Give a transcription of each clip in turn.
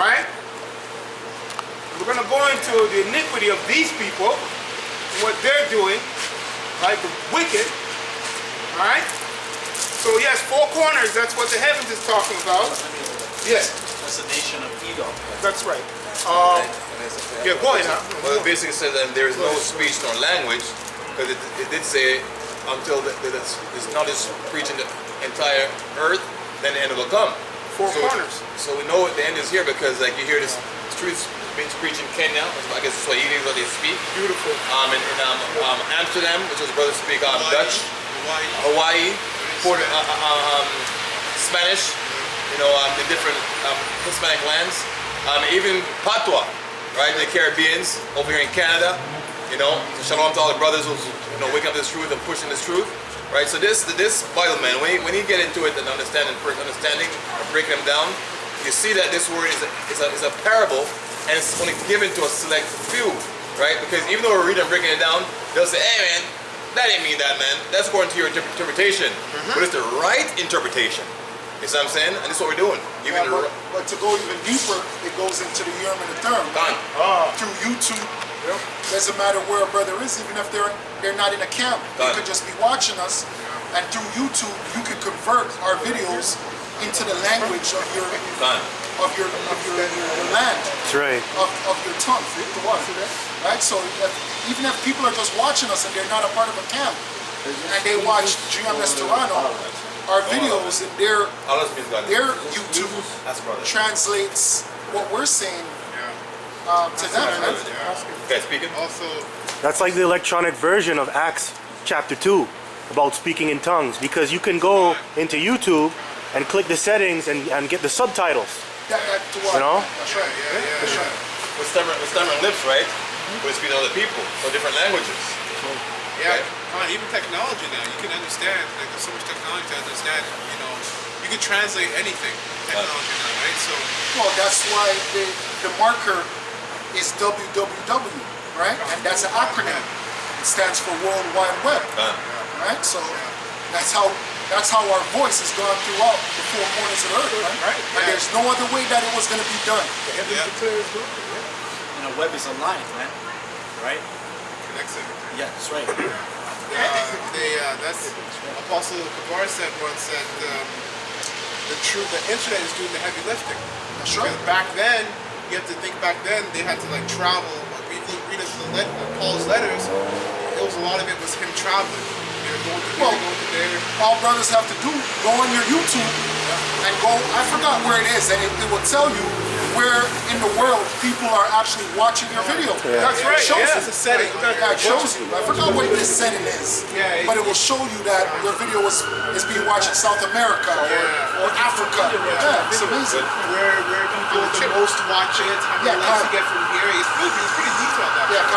right? We're going to go into the iniquity of these people, what they're doing, right? The wicked, all right? So yes, four corners, that's what the heavens is talking about. Yes. That's the nation of Edom. That's right. Yeah, go ahead. Well, it basically says that there is no speech nor language, because it did say until it's not as preaching the entire earth, then the end will come. Four corners. So we know the end is here because like you hear this truth being preached in Kenya, I guess Swahili is what they speak. Beautiful. In Amsterdam, which is brothers speak Dutch, Hawaii, Spanish, the different Hispanic lands, even Patois, right? The Caribbeans over here in Canada, shalom to all the brothers who's waking up this truth and pushing this truth, right? So this Bible, man, when you get into it and understanding or breaking them down, you see that this word is a parable, and it's only given to a select few, right? Because even though we're reading and breaking it down, they'll say, hey man, that didn't mean that, man. That's according to your interpretation. But it's the right interpretation. You see what I'm saying? And this is what we're doing. But to go even deeper, it goes into the Urim and the Thummim. Through YouTube, doesn't matter where a brother is, even if they're not in a camp. They could just be watching us, and through YouTube, you could convert our videos into the language of your land. That's right. Of your tongue. Right? So even if people are just watching us and they're not a part of a camp, and they watch GMS Toronto, our videos and their YouTube translates what we're saying to them. Okay, speaking. Also, That's like the electronic version of Acts chapter 2 about speaking in tongues, because you can go into YouTube and click the settings and get the subtitles. That's right. that's right. With stammering lips, right? We're speaking to other people, so different languages. Yeah, even technology now, you can understand, like there's so much technology to understand, you can translate anything, technology now, right? So, well, that's why the marker is WWW, right? And that's an acronym. It stands for World Wide Web, right? So that's how our voice has gone throughout the four corners of the earth, right? And there's no other way that it was going to be done. Web is online, man. Right? connects everything. Yeah, that's right. That's Apostle Kabar said once that the internet is doing the heavy lifting. That's right. Back then, you have to think back then they had to like travel. Read Paul's letters. It was a lot of it was him traveling. They were going to there. All brothers have to do, go on your YouTube and go, I forgot where it is, and it will tell you where in the world people are actually watching your video. Yeah. That's right. It shows Yeah. you. It's a setting. It shows you. I forgot what this setting is. Yeah, but it will show you that your video is being watched in South America or Africa. Yeah, it's amazing. Where people the most watch it, how many likes you get from here. It's pretty detailed. Yeah,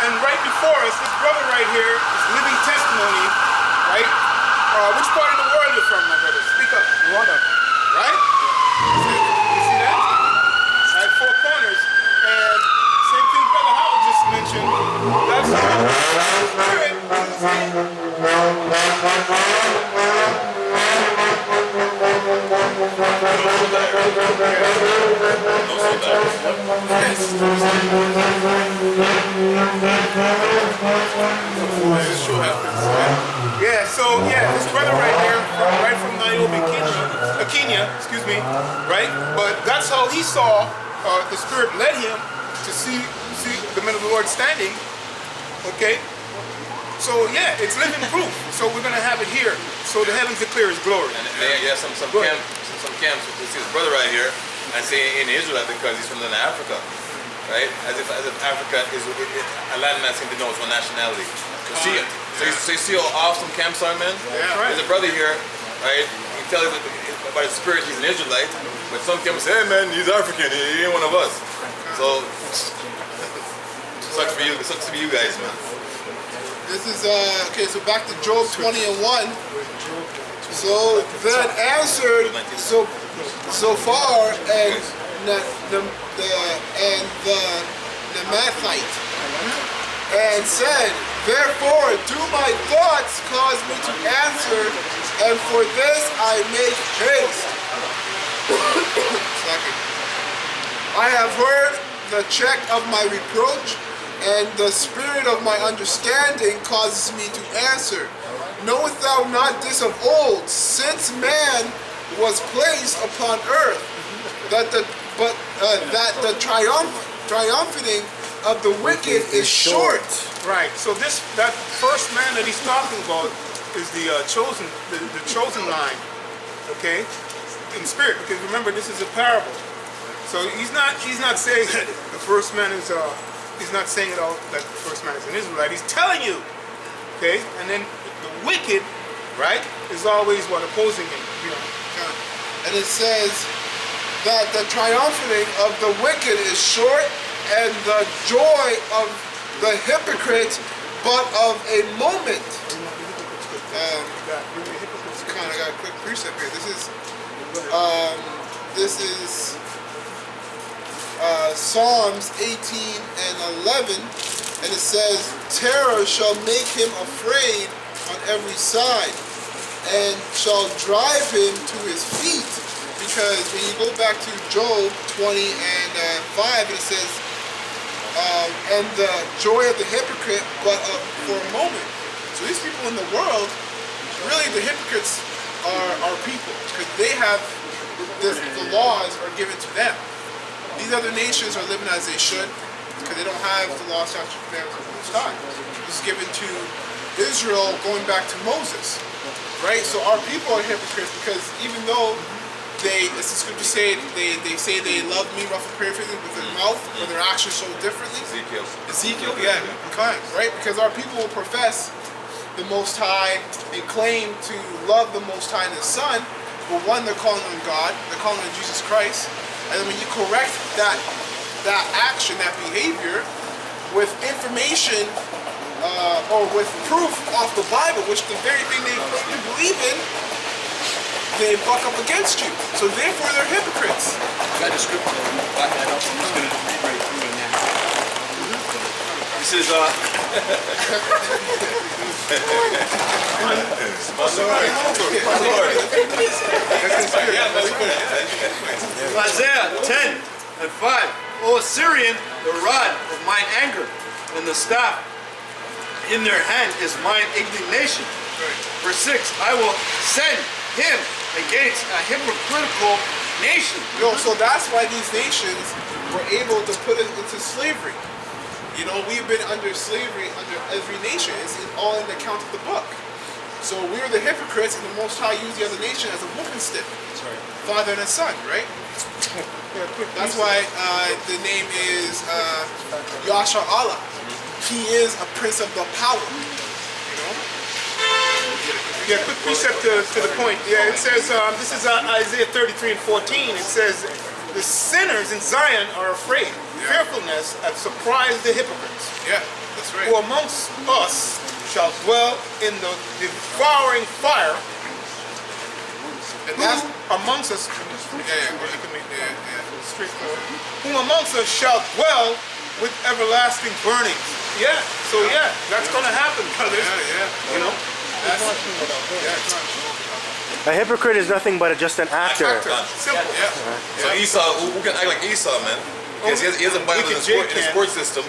and right before us, this brother right here is living testimony, right? Which part of the world you're from, my brother? Speak up. Rwanda. Right? You see that? Right, four corners. And same thing Brother Howard just mentioned. That's the Spirit. Yeah, so this brother right here, right from Nairobi, Kenya, right? But that's how he saw the Spirit led him to see the men of the Lord standing. Okay? So it's living proof. So we're gonna have it here. So the heavens declare His glory. And some camps. You see this brother right here, and say in Israel because he's from Africa, right? As if Africa is a landmass that denotes one nationality. So you see how awesome camps are, man. Yeah, right. There's a brother here, right? He tells you by the Spirit he's an Israelite, but some camps say, hey man, he's African. He ain't one of us. So sucks for you. Sucks to be you guys, man. This is okay. So back to Job 20:1. So then answered so far, and the Nemathite, and said, therefore do my thoughts cause me to answer, and for this I make haste. I have heard the check of my reproach, and the spirit of my understanding causes me to answer. Knowest thou not this of old, since man was placed upon earth, that the triumphing of the wicked is short. Right. So that first man that he's talking about is the chosen line. Okay, in spirit, because remember this is a parable. So he's not saying that the first man is he's not saying at all that the first man is an Israelite. He's telling you. Okay, and then the wicked, right, is always what opposing him. You know. And it says that the triumphing of the wicked is short, and the joy of the hypocrite but of a moment. Kind of got a quick precept here. This is Psalms 18 and 11, and it says, "Terror shall make him afraid on every side, and shall drive him to his feet." Because when you go back to Job 20 and 5, it says, "And the joy of the hypocrite, but for a moment." So these people in the world, really the hypocrites are people, because they have the laws are given to them. These other nations are living as they should, because they don't have the law, statutes, and commandments of the Most High. This is given to Israel going back to Moses, right? So our people are hypocrites, because even though as the scriptures say, they say they love me, rough and paraphrasing, with their mouth, but their actions show differently. Ezekiel, yeah, kind, right? Because our people will profess the Most High and claim to love the Most High and His Son, but one, they're calling on God, they're calling on Jesus Christ, and then when you correct that action, that behavior, with information or with proof off the Bible, which the very thing they believe in, they buck up against you. So therefore, they're hypocrites. Got the scripture to back that up. I'm just going to read right through it now. This is Isaiah 10 and 5. O Assyrian, the rod of mine anger, and the staff in their hand is mine indignation. Verse 6, I will send him against a hypocritical nation. So that's why these nations were able to put us into slavery. You know, we've been under slavery under every nation. It's all in the account of the book. So we are the hypocrites, and the Most High used the other nation as a whooping stick. That's right. Father and a son, right? That's why the name is Yasha Allah. He is a prince of the power. You know? Yeah, quick precept to the point. Yeah, it says, this is Isaiah 33 and 14. It says, the sinners in Zion are afraid. Fearfulness hath surprised the hypocrites. Yeah, that's right. Who amongst us shall dwell in the devouring fire. And that's amongst us, yeah. whom amongst us shall dwell with everlasting burnings. Yeah, so yeah, that's gonna happen, brothers. Yeah. You know? A hypocrite is nothing but just an actor. Simple. So Esau, who can act like Esau, man? Because he has a Bible in the sports system.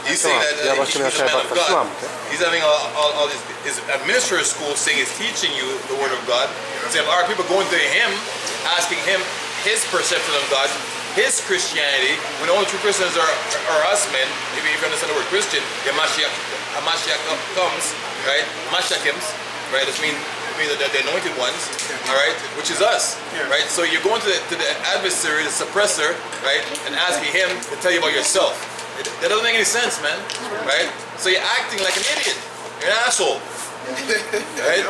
He's saying that he's a man of God. He's having all his administrator school saying he's teaching you the word of God. Saying our people going to him, asking him his perception of God, his Christianity. When the only true Christians are us men. Maybe if you understand the word Christian, Hamashiach comes, right? Mashiachims, right? This means the anointed ones, all right, which is us, right? So you're going to the adversary, the suppressor, right, and asking him to tell you about yourself. That doesn't make any sense, man, right? So you're acting like an idiot. You're an asshole, right?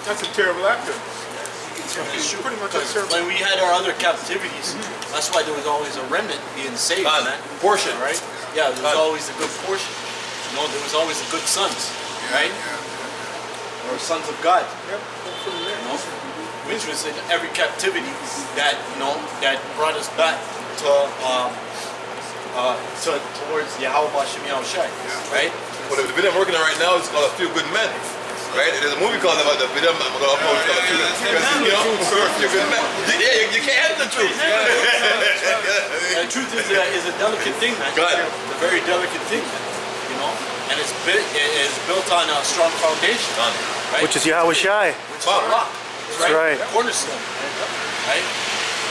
That's a terrible actor. Pretty much a terrible. When we had our other captivities, that's why there was always a remnant being saved, man. Portion, Right? Yeah, there was always a good portion. You know, there was always the good sons, right? Or sons of God. You know, which was in every captivity that that brought us back towards Yahweh Bashem Yahushai, right? What the video I'm working on right now is called A Few Good Men. right? There's a movie called about the video. I'm gonna upload it called The Truth. Because, you know, if you're good man, yeah, you can't handle the truth. The truth is a delicate thing, man. Go ahead. It's a very delicate thing, man. You know, and it's built on a strong foundation, right? Which is Yahweh Shai. Which is a rock. That's right. Cornerstone, right?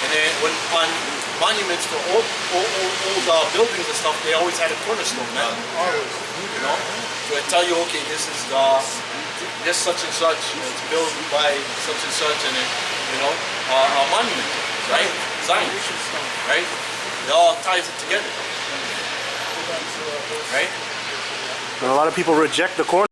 And then when on monuments for old buildings and stuff, they always had a cornerstone, man. You know, to tell you, okay, this is this such and such. It's built by such and such, and you know, a monument, right? Zion, right? It all ties it together, right? And a lot of people reject the corner.